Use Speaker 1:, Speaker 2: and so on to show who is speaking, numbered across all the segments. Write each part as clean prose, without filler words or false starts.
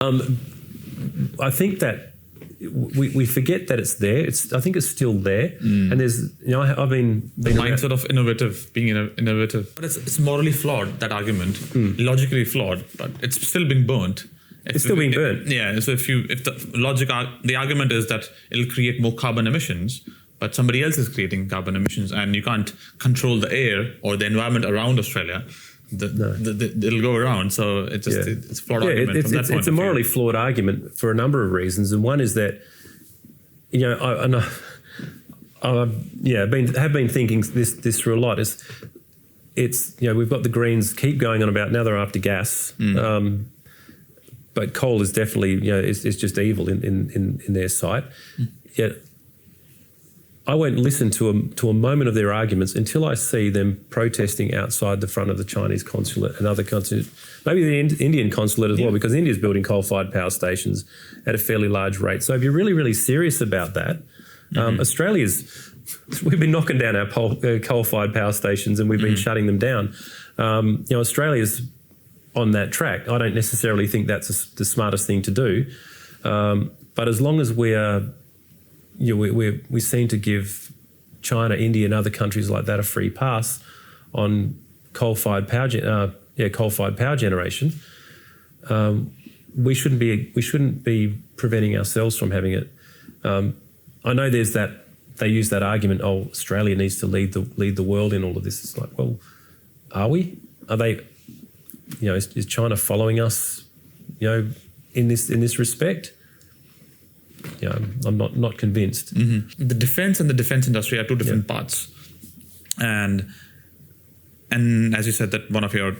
Speaker 1: I think that we forget that it's there. I think it's still there, and there's I've been
Speaker 2: the mindset of being innovative, but it's morally flawed. That argument, logically flawed, but it's still being burnt.
Speaker 1: It's still being burnt.
Speaker 2: Yeah. So if the argument is that it'll create more carbon emissions, but somebody else is creating carbon emissions, and you can't control the air or the environment around Australia. It'll go around. So it's just it's a flawed argument.
Speaker 1: It's a morally flawed argument for a number of reasons, and one is that have been thinking this through a lot. It's we've got the Greens keep going on about now they're after gas, but coal is definitely it's just evil in their sight. Yet I won't listen to a moment of their arguments until I see them protesting outside the front of the Chinese consulate and other consulate, maybe the Indian consulate as well, because India's building coal-fired power stations at a fairly large rate. So if you're really, really serious about that, we've been knocking down our coal-fired power stations and we've been shutting them down. Australia's on that track. I don't necessarily think that's the smartest thing to do, but as long as we seem to give China, India, and other countries like that a free pass on coal-fired power generation. We shouldn't be preventing ourselves from having it. I know they use that argument. Oh, Australia needs to lead the world in all of this. It's like, well, are we? Are they? Is China following us? In this respect. I'm not convinced.
Speaker 2: Mm-hmm. The defense and the defense industry are two different parts, and as you said, that one of your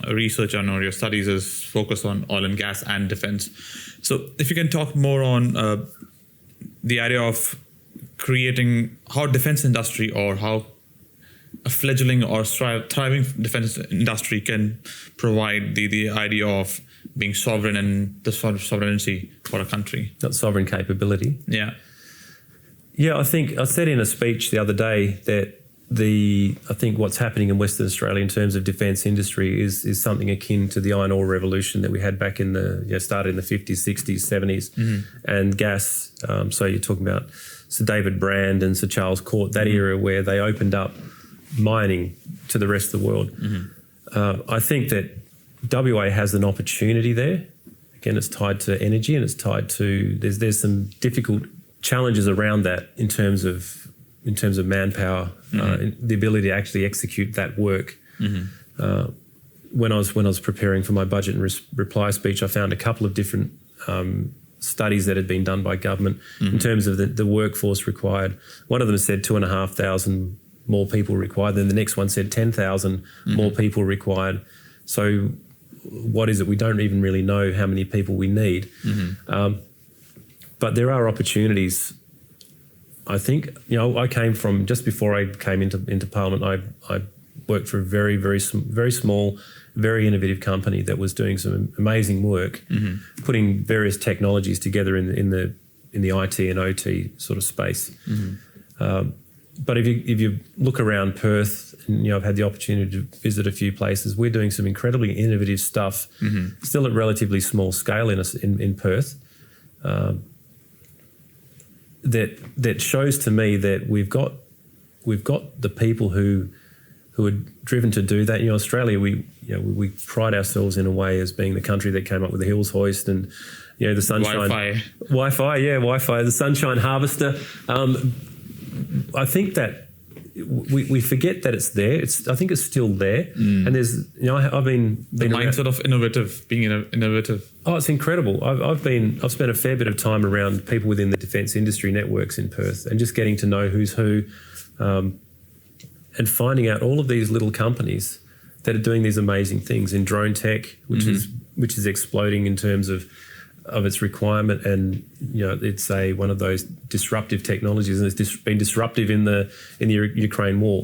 Speaker 2: research or your studies is focused on oil and gas and defense. So, if you can talk more on the idea of creating how defense industry or how a fledgling or thriving defense industry can provide the idea of being sovereign and the sort of sovereignty for a country.
Speaker 1: Not sovereign capability.
Speaker 2: Yeah.
Speaker 1: Yeah, I think I said in a speech the other day that I think what's happening in Western Australia in terms of defence industry is something akin to the iron ore revolution that we had back in started in the 50s, 60s, 70s, and gas. So you're talking about Sir David Brand and Sir Charles Court, that era where they opened up mining to the rest of the world. I think that WA has an opportunity there. Again, it's tied to energy and it's tied to there's some difficult challenges around that in terms of manpower, the ability to actually execute that work. When I was preparing for my budget and reply speech, I found a couple of different studies that had been done by government in terms of the workforce required. One of them said 2,500 more people required. Then the next one said 10,000 more people required. So what is it? We don't even really know how many people we need. But there are opportunities. I think, I came from, just before I came into Parliament, I worked for a very, very, very small, very innovative company that was doing some amazing work, putting various technologies together in the IT and OT sort of space. But if you look around Perth, and I've had the opportunity to visit a few places, we're doing some incredibly innovative stuff, still at relatively small scale in Perth. That shows to me that we've got the people who are driven to do that. Australia, we pride ourselves in a way as being the country that came up with the Hills Hoist and the sunshine Wi-Fi, the sunshine harvester. I think that we forget that it's there. I think it's still there, and there's I've been
Speaker 2: the mindset of being innovative.
Speaker 1: Oh, it's incredible. I've spent a fair bit of time around people within the defence industry networks in Perth, and just getting to know who's who, and finding out all of these little companies that are doing these amazing things in drone tech, which is exploding in terms of its requirement, and it's one of those disruptive technologies, and it's been disruptive in the Ukraine war.